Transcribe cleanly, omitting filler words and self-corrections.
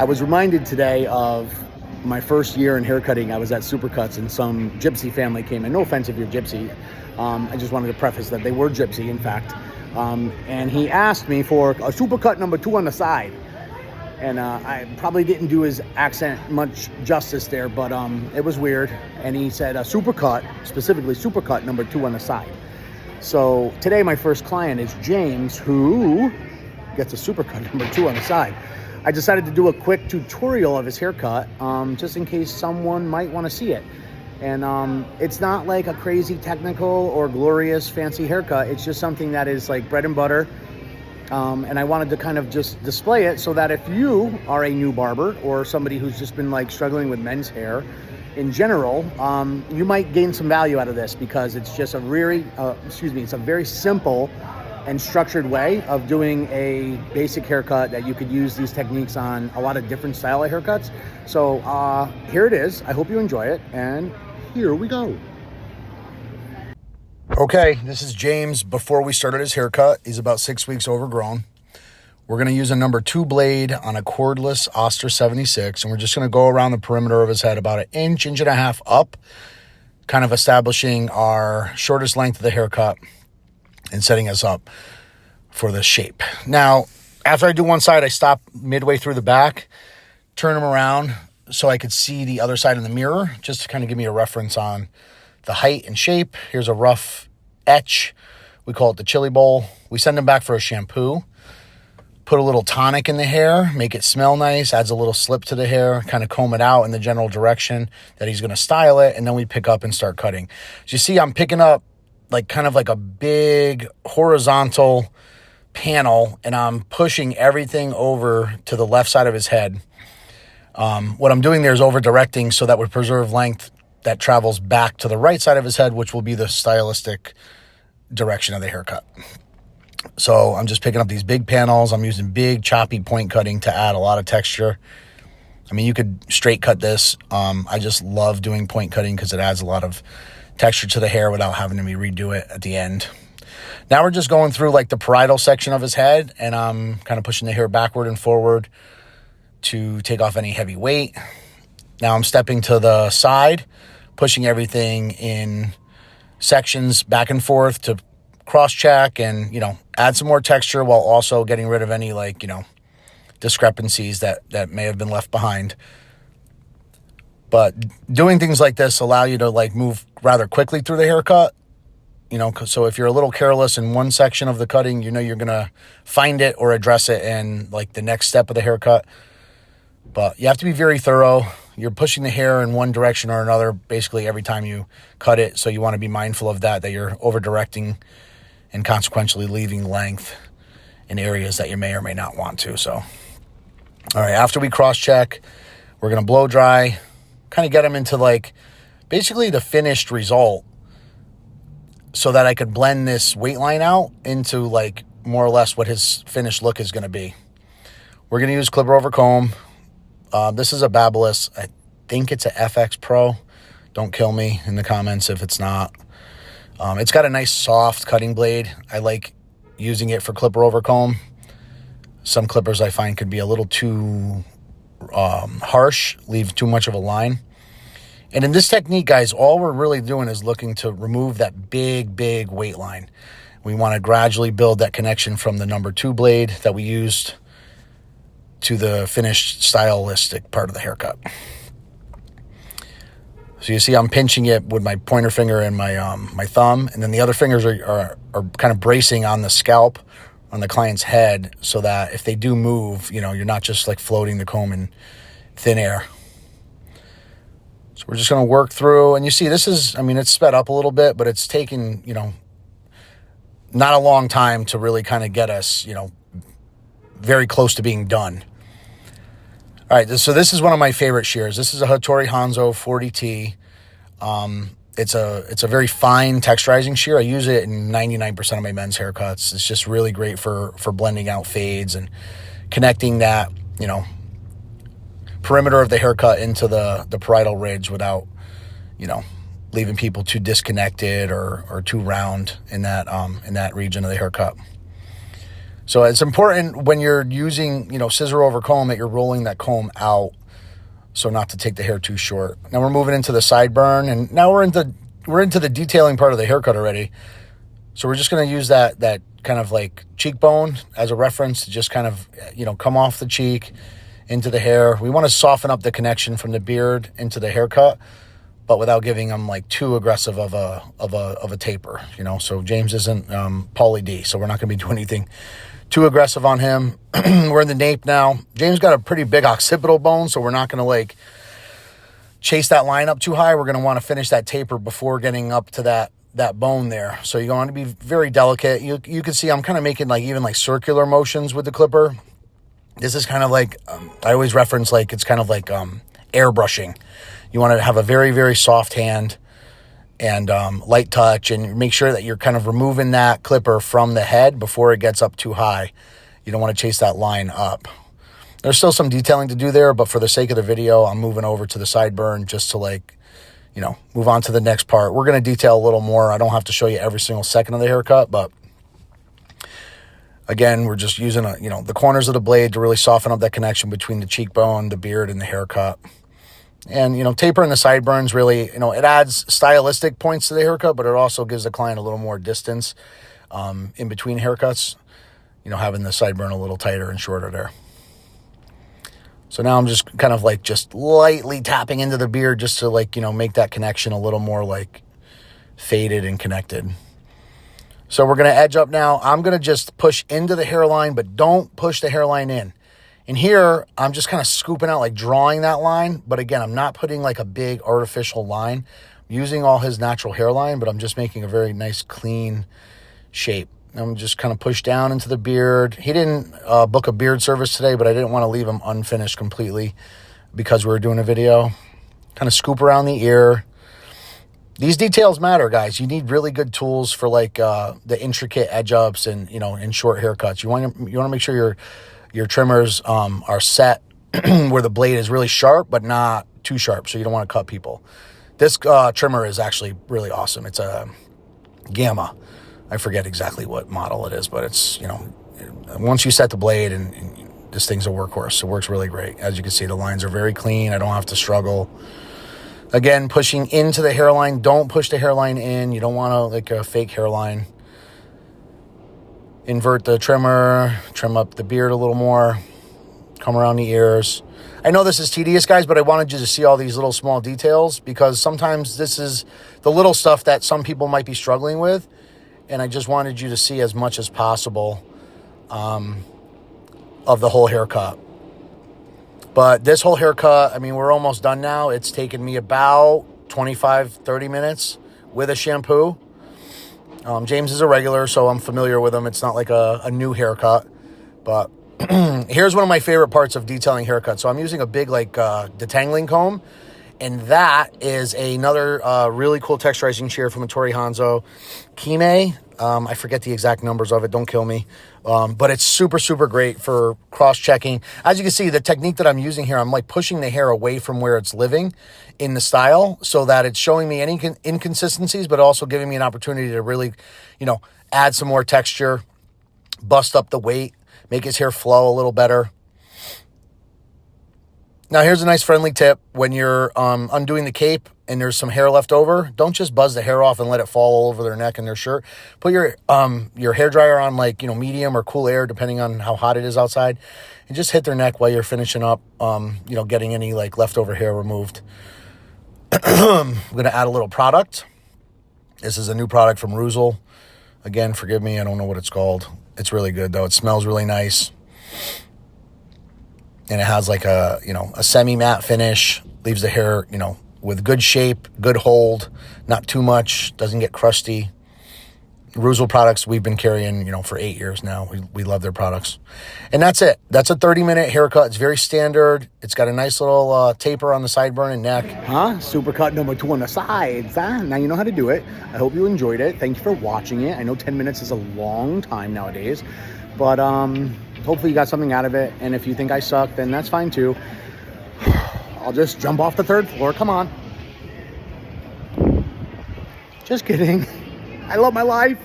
I was reminded today of my first year in haircutting. I was at Supercuts and some gypsy family came in. No offense if you're gypsy. I just wanted to preface that they were gypsy, in fact. And he asked me for a supercut number 2 on the side. And I probably didn't do his accent much justice there, but it was weird. And he said a supercut, specifically supercut number 2 on the side. So today my first client is James, who gets a supercut number 2 on the side. I decided to do a quick tutorial of his haircut, just in case someone might want to see it. And it's not like a crazy technical or glorious fancy haircut. It's just something that is like bread and butter. And I wanted to kind of just display it so that if you are a new barber or somebody who's just been like struggling with men's hair in general, you might gain some value out of this, because it's just a it's a very simple and structured way of doing a basic haircut that you could use these techniques on a lot of different style of haircuts. So here it is. I hope you enjoy it, and here we go. Okay, this is James before we started his haircut. He's about 6 weeks overgrown. We're going to use a number 2 blade on a cordless Oster 76, and we're just going to go around the perimeter of his head about an inch and a half up, kind of establishing our shortest length of the haircut and setting us up for the shape. Now, after I do one side, I stop midway through the back, turn him around so I could see the other side in the mirror, just to kind of give me a reference on the height and shape. Here's a rough etch. We call it the chili bowl. We send him back for a shampoo, put a little tonic in the hair, make it smell nice, adds a little slip to the hair, kind of comb it out in the general direction that he's going to style it, and then we pick up and start cutting. So you see, I'm picking up like kind of like a big horizontal panel, and I'm pushing everything over to the left side of his head. What I'm doing there is over directing so that we preserve length that travels back to the right side of his head, which will be the stylistic direction of the haircut. So I'm just picking up these big panels. I'm using big choppy point cutting to add a lot of texture. I mean, you could straight cut this. I just love doing point cutting because it adds a lot of texture to the hair without having to redo it at the end. Now we're just going through like the parietal section of his head, and I'm kind of pushing the hair backward and forward to take off any heavy weight. Now I'm stepping to the side, pushing everything in sections back and forth to cross-check and, add some more texture while also getting rid of any discrepancies that may have been left behind. But doing things like this allow you to move rather quickly through the haircut, so if you're a little careless in one section of the cutting, you're going to find it or address it in the next step of the haircut. But you have to be very thorough. You're pushing the hair in one direction or another basically every time you cut it. So you want to be mindful of that you're over directing and consequentially leaving length in areas that you may or may not want to. So, all right, after we cross check, we're going to blow dry, kind of get them into basically the finished result so that I could blend this weight line out into more or less what his finished look is going to be. We're going to use clipper over comb. This is a Babyliss. I think it's a FX Pro. Don't kill me in the comments if it's not. It's got a nice soft cutting blade. I like using it for clipper over comb. Some clippers I find could be a little too harsh, leave too much of a line. And in this technique, guys, all we're really doing is looking to remove that big weight line. We want to gradually build that connection from the number 2 blade that we used to the finished stylistic part of the haircut. So you see I'm pinching it with my pointer finger and my thumb, and then the other fingers are kind of bracing on the scalp, on the client's head, so that if they do move, you're not just floating the comb in thin air. So we're just going to work through, and you see this is, it's sped up a little bit, but it's taken, not a long time to really kind of get us, very close to being done. All right, so this is one of my favorite shears. This is a Hattori Hanzo 40T. It's a very fine texturizing shear. I use it in 99% of my men's haircuts. It's just really great for blending out fades and connecting that, perimeter of the haircut into the parietal ridge without, leaving people too disconnected or too round in that region of the haircut. So it's important when you're using, scissor over comb that you're rolling that comb out so not to take the hair too short. Now we're moving into the sideburn, and now we're into the detailing part of the haircut already. So we're just going to use that kind of like cheekbone as a reference to just kind of, come off the cheek into the hair. We want to soften up the connection from the beard into the haircut, but without giving them like too aggressive of a taper, So James isn't Pauly D, so we're not going to be doing anything too aggressive on him. We're in the nape now. James got a pretty big occipital bone, so we're not going to like chase that line up too high. We're going to want to finish that taper before getting up to that bone there. So you're going to be very delicate. You can see I'm kind of making like even like circular motions with the clipper. This is kind of like, I always reference like, it's kind of like airbrushing. You want to have a very, very soft hand and light touch, and make sure that you're kind of removing that clipper from the head before it gets up too high. You don't want to chase that line up. There's still some detailing to do there, but for the sake of the video, I'm moving over to the sideburn just to like, move on to the next part. We're going to detail a little more. I don't have to show you every single second of the haircut, but again, we're just using the corners of the blade to really soften up that connection between the cheekbone, the beard, and the haircut. And, tapering the sideburns really, it adds stylistic points to the haircut, but it also gives the client a little more distance in between haircuts, having the sideburn a little tighter and shorter there. So now I'm just kind of like just lightly tapping into the beard just to like, make that connection a little more like faded and connected. So we're going to edge up now. I'm going to just push into the hairline, but don't push the hairline in. And here, I'm just kind of scooping out, like drawing that line. But again, I'm not putting like a big artificial line. I'm using all his natural hairline, but I'm just making a very nice, clean shape. I'm just kind of push down into the beard. He didn't book a beard service today, but I didn't want to leave him unfinished completely because we were doing a video. Kind of scoop around the ear. These details matter, guys. You need really good tools for like the intricate edge ups and in short haircuts. You want to make sure your trimmers are set where the blade is really sharp but not too sharp, so you don't want to cut people. This trimmer is actually really awesome. It's a Gamma. I forget exactly what model it is, but it's once you set the blade and this thing's a workhorse. It works really great. As you can see, the lines are very clean. I don't have to struggle. Again, pushing into the hairline. Don't push the hairline in. You don't want to like a fake hairline. Invert the trimmer. Trim up the beard a little more. Come around the ears. I know this is tedious, guys, but I wanted you to see all these little small details because sometimes this is the little stuff that some people might be struggling with. And I just wanted you to see as much as possible of the whole haircut. But this whole haircut, I mean, we're almost done now. It's taken me about 25, 30 minutes with a shampoo. James is a regular, so I'm familiar with him. It's not like a new haircut. But here's one of my favorite parts of detailing haircuts. So I'm using a big like detangling comb. And that is another really cool texturizing shear from Hattori Hanzo. Kime, I forget the exact numbers of it. Don't kill me. But it's super, super great for cross-checking. As you can see, the technique that I'm using here, I'm like pushing the hair away from where it's living in the style so that it's showing me any inconsistencies, but also giving me an opportunity to really, add some more texture, bust up the weight, make his hair flow a little better. Now, here's a nice friendly tip. When you're undoing the cape and there's some hair left over, don't just buzz the hair off and let it fall all over their neck and their shirt. Put your hair dryer on like, medium or cool air, depending on how hot it is outside, and just hit their neck while you're finishing up, getting any like leftover hair removed. I'm going to add a little product. This is a new product from Ruzel. Again, forgive me, I don't know what it's called. It's really good, though. It smells really nice. And it has like a semi-matte finish, leaves the hair, with good shape, good hold, not too much, doesn't get crusty. Ruzel products we've been carrying, for 8 years now. We love their products. And that's it. That's a 30-minute haircut. It's very standard. It's got a nice little taper on the sideburn and neck. Supercut number 2 on the sides. Now you know how to do it. I hope you enjoyed it. Thank you for watching it. I know 10 minutes is a long time nowadays. But hopefully you got something out of it. And if you think I suck, then that's fine too. I'll just jump off the 3rd floor. Come on. Just kidding. I love my life.